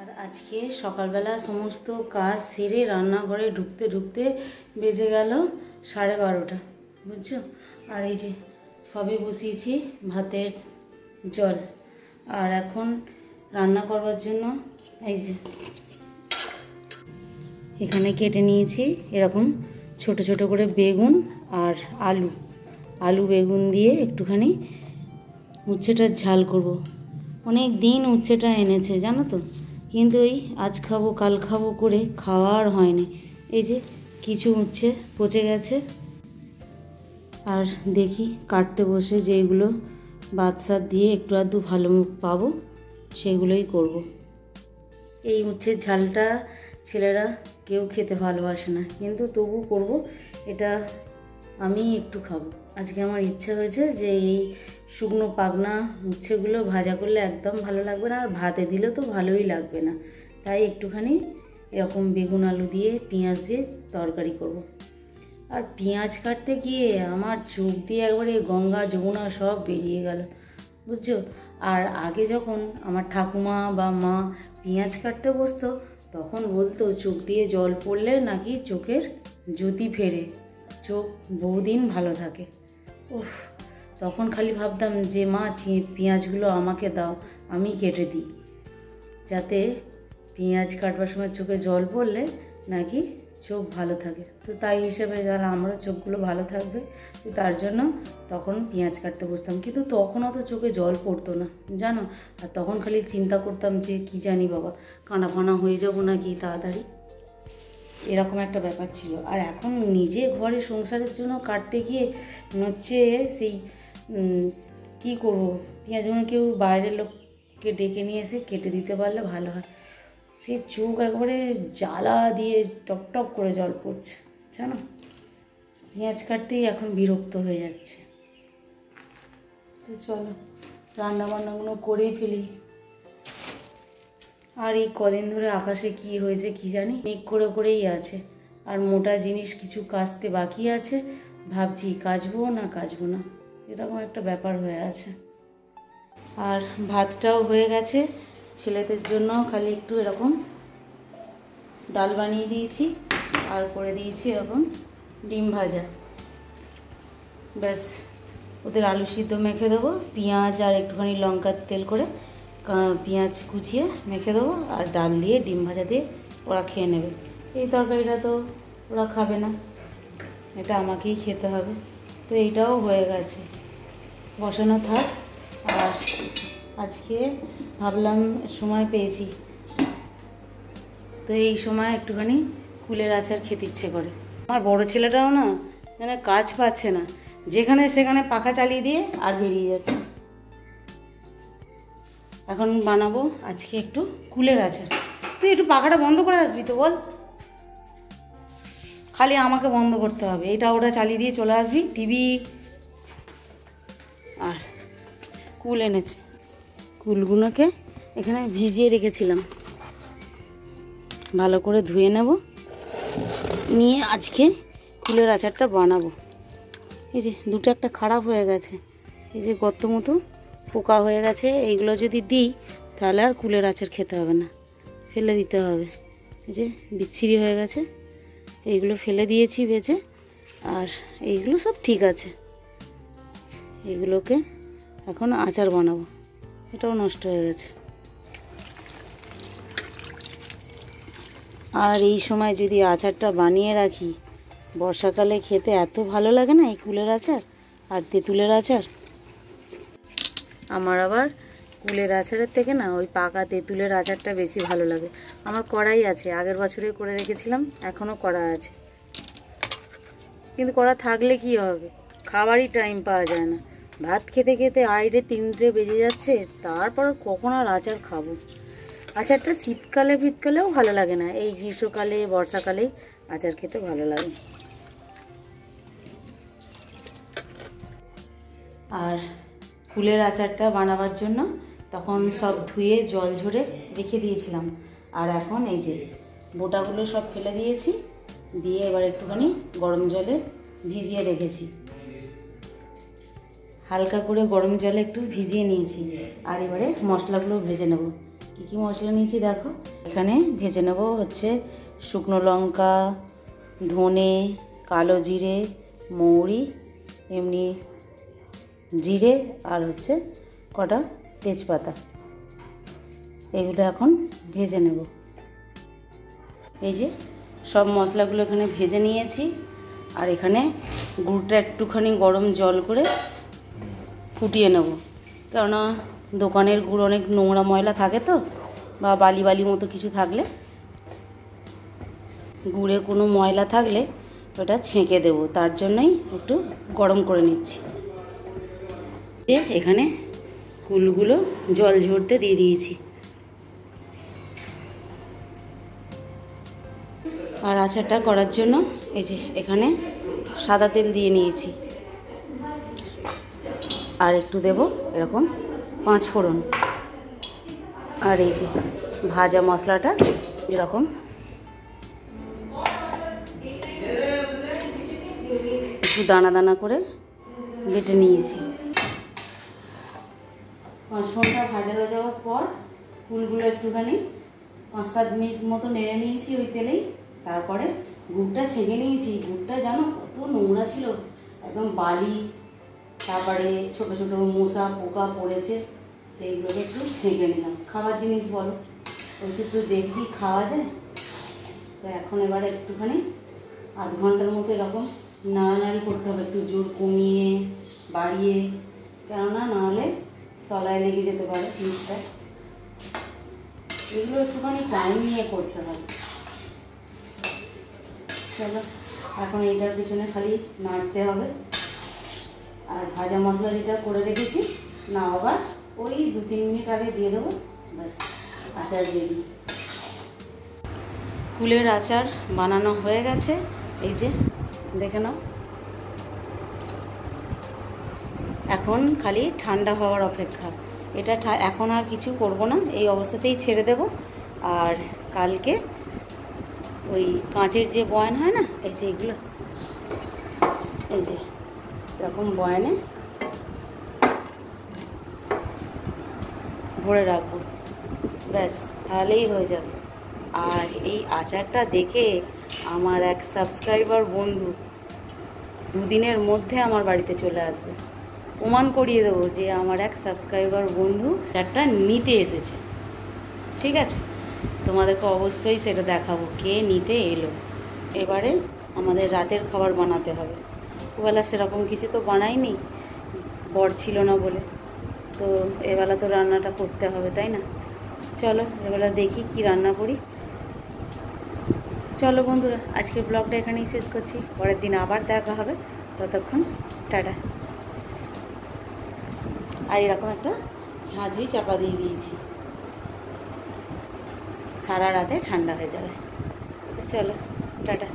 আর আজকে সকালবেলা সমস্ত কাজ সেরে রান্নাঘরে ঢুকতে ঢুকতে বেজে গেল 12:30, বুঝছো। আর এই যে সবে বসিয়েছি ভাতের জল, আর এখন রান্না করবার জন্য এই যে এখানে কেটে নিয়েছি এরকম ছোট ছোট করে বেগুন আর আলু বেগুন দিয়ে একটুখানি উচ্ছেটার ঝাল করব। অনেক দিন উচ্ছেটা এনেছে জানো তো, কিন্তু এই আজ খাবো কাল খাবো করে খাওয়া আর হয়নি। এই যে কিছু উচ্ছে পচে গেছে, আর দেখি কাটতে বসে যেগুলো বাদশার দিয়ে একটু আধটু ভালো মুখ পাবো সেগুলোই করব। এই উচ্ছের ঝালটা ছেলেরা কেউ খেতে ভালোবাসে না, কিন্তু তবু করব, এটা আমি একটু খাবো। আজকে আমার ইচ্ছা হয়েছে যে এই শুকনো পাকনা উচ্ছেগুলো ভাজা করলে একদম ভালো লাগবে না, আর ভাতে দিলে তো ভালোই লাগবে না, তাই একটুখানি এরকম বেগুন আলু দিয়ে পেঁয়াজ দিয়ে তরকারি করব। আর পেঁয়াজ কাটতে গিয়ে আমার চোখ দিয়ে একবারে গঙ্গা যমুনা সব বেরিয়ে গেল, বুঝছো। আর আগে যখন আমার ঠাকুমা বা মা পেঁয়াজ কাটতে বসতো তখন বলতো চোখ দিয়ে জল পড়লে নাকি চোখের জ্যোতি ফেরে, চোখ বহুদিন ভালো থাকে। উফ, তখন খালি ভাবতাম যে মা পেঁয়াজগুলো আমাকে দাও, আমি কেটে দিই, যাতে পেঁয়াজ কাটবার সময় চোখে জল পড়লে নাকি চোখ ভালো থাকে। তো তাই হিসেবে যারা আমরা চোখগুলো ভালো থাকবে, তো তার জন্য তখন পেঁয়াজ কাটতে বসতাম, কিন্তু তখন অত চোখে জল পড়তো না জানো। আর তখন খালি চিন্তা করতাম যে কি জানি বাবা কানা ফানা হয়ে যাবো নাকি তাড়াতাড়ি, এরকম একটা ব্যাপার ছিল। আর এখন নিজে ঘরে সংসারের জন্য কাটতে গিয়ে হচ্ছে সেই কী করবো, পেঁয়াজগুলো কেউ বাইরের লোককে ডেকে নিয়ে এসে কেটে দিতে পারলে ভালো হয়। সে চোখ একবারে জ্বালা দিয়ে টপ করে জল পড়ছে জানো, পেঁয়াজ কাটতেই এখন বিরক্ত হয়ে যাচ্ছে। তো চলো রান্নাবান্নাগুলো করেই ফেলি। আর এই কদিন ধরে আকাশে কি হয়েছে কি জানি, মেঘ করেই আছে, আর মোটা জিনিস কিছু কাচতে বাকি আছে, ভাবছি কাচবো না, এরকম একটা ব্যাপার হয়ে আছে। আর ভাতটাও হয়ে গেছে, ছেলেদের জন্য খালি একটু এরকম ডাল বানিয়ে দিয়েছি, আর করে দিয়েছি এরকম ডিম ভাজা, ব্যাস। ওদের আলু সিদ্ধ মেখে দেবো, পেঁয়াজ আর একটুখানি লঙ্কার তেল করে পেঁয়াজ কুচিয়ে মেখে দেবো, আর ডাল দিয়ে ডিম ভাজা দিয়ে ওরা খেয়ে নেবে। এই তরকারিটা তো ওরা খাবে না, এটা আমাকেই খেতে হবে। তো এইটাও হয়ে গেছে, বসানো থাক। আর আজকে ভাবলাম সময় পেয়েছি, তো এই সময় একটুখানি কুলের আচার খেতে ইচ্ছে করে। আমার বড় ছেলেটাও না যেন কাজ পাচ্ছে না, যেখানে সেখানে পাখা চালিয়ে দিয়ে আর বেরিয়ে যাচ্ছে। এখন বানাবো আজকে একটু কুলের আচার। তুই একটু পাখাটা বন্ধ করে আসবি তো, বল। খালি আমাকে বন্ধ করতে হবে, এটা ওটা চালিয়ে দিয়ে চলে আসবি। টিভি আর কুল এনেছে, কুলগুলোকে এখানে ভিজিয়ে রেখেছিলাম, ভালো করে ধুয়ে নেব, নিয়ে আজকে কুলের আচারটা বানাবো। এই যে দুটো একটা খারাপ হয়ে গেছে, এই যে গর্ত মতো পোকা হয়ে গেছে, এইগুলো যদি দিই তাহলে আর কুলের আচার খেতে হবে না, ফেলে দিতে হবে। এই যে বিচ্ছিরি হয়ে গেছে, এইগুলো ফেলে দিয়েছি বেঁচে, আর এইগুলো সব ঠিক আছে। এগুলোকে এখন আচার বানাবো, এটাও নষ্ট হয়ে গেছে। আর এই সময় যদি আচারটা বানিয়ে রাখি, বর্ষাকালে খেতে এত ভালো লাগে না এই কুলের আচার আর তেঁতুলের আচার। আমার আবার কুলের আচারের থেকে না ওই পাকা তেঁতুলের আচারটা বেশি ভালো লাগে। আমার কড়াই আছে, আগের বছরে করে রেখেছিলাম, এখনও কড়া আছে, কিন্তু কড়া থাকলে কি হবে, খাবারই টাইম পাওয়া যায় না। ভাত খেতে খেতে 2:30 বেজে যাচ্ছে, তারপর কখন আর আচার খাবো। আচারটা শীতকালে ফিতকালেও ভালো লাগে না, এই গ্রীষ্মকালে বর্ষাকালেই আচার খেতে ভালো লাগে। আর কুলের আচারটা বানাবার জন্য তখন সব ধুয়ে জল ঝরে রেখে দিয়েছিলাম, আর এখন এই যে বোটাগুলো সব ফেলে দিয়েছি, দিয়ে এবার একটুখানি গরম জলে ভিজিয়ে রেখেছি, হালকা করে গরম জলে একটু ভিজিয়ে নিয়েছি। আর এবারে মশলাগুলো ভেজে নেব। কী কী মশলা নিয়েছি দেখো। এখানে ভেজে নেব হচ্ছে শুকনো লঙ্কা, ধনে, কালো জিরে, মৌরি, এমনি জিরে আর হচ্ছে কটা তেজপাতা, এগুলো এখন ভেজে নেব। এই যে সব মশলাগুলো এখানে ভেজে নিয়েছি। আর এখানে গুড়টা একটুখানি গরম জল করে ফুটিয়ে নেব, কেননা দোকানের গুড় অনেক নোংরা ময়লা থাকে তো, বা বালি বালি মতো কিছু থাকলে, গুড়ে কোনো ময়লা থাকলে ওটা ছেঁকে দেব, তার জন্যই একটু গরম করে নিচ্ছি। এখানে কুলগুলো জল ঝরতে দিয়ে দিয়েছি। আর আচারটা করার জন্য এই যে এখানে সাদা তেল দিয়ে নিয়েছি, আর একটু দেব এরকম 5 ফোড়ন। আর এই যে ভাজা মশলাটা এরকম একটু দানা দানা করে বেটে নিয়েছি। 5 ফোড়নটা ভাজা হয়ে যাওয়ার পর ফুলগুলো একটুখানি 5-7 মিনিট মতো নেড়ে নিয়েছি ওই তেলেই। তারপরে গুড়টা ছেঁকে নিয়েছি। গুড়টা জানো কত নোংরা ছিল, একদম বালি, তারপরে ছোটো ছোটো মশা পোকা পড়েছে, সেইগুলোকে একটু ছেঁকে নিলাম। খাবার জিনিস বলো, ওই একটু দেখি খাওয়া যায়। তো এখন এবারে একটুখানি আধ ঘন্টার মতো এরকম নাড়ানাড়ি করতে হবে, একটু জোর কমিয়ে বাড়িয়ে, কেননা নাহলে তলায় লেগে যেতে পারে জিনিসটা। এগুলো একটুখানি টাইম নিয়ে করতে হবে। চলো এখন এইটার পিছনে খালি নাড়তে হবে। আর ভাজা মশলা যেটা করে রেখেছি না, আবার ওই 2-3 মিনিট আগে দিয়ে দেবো, ব্যাস আচার রেডি। কুলের আচার বানানো হয়ে গেছে, এই যে দেখে নাও। এখন খালি ঠান্ডা হওয়ার অপেক্ষা। এটা এখন আর কিছু করব না, এই অবস্থাতেই ছেড়ে দেব। আর কালকে ওই কাঁচের যে বয়ান হয় না, এই যে এগুলো, এই যে এরকম বয়ানে ভরে রাখবো, ব্যাস তাহলেই হয়ে যাবে। আর এই আচারটা দেখে আমার এক সাবস্ক্রাইবার বন্ধু 2 দিনের মধ্যে আমার বাড়িতে চলে আসবে। প্রমাণ করিয়ে দেবো যে আমার এক সাবস্ক্রাইবার বন্ধু আচারটা নিতে এসেছে। ঠিক আছে, তোমাদেরকে অবশ্যই সেটা দেখাবো কে নিতে এলো। এবারে আমাদের রাতের খাবার বানাতে হবে। ওবেলা সেরকম কিছু তো বানাইনি, বর ছিল না বলে, তো এবেলা তো রান্নাটা করতে হবে, তাই না? চলো এবেলা দেখি কি রান্না করি। চলো বন্ধুরা, আজকের ব্লগটা এখানেই শেষ করছি। পরের দিন আবার দেখা হবে, ততক্ষণ টাটা। আর এরকম একটা ঝাঁঝরি চাপা দিয়ে দিয়েছি, সারা রাতে ঠান্ডা হয়ে যাবে। চলো টাটা।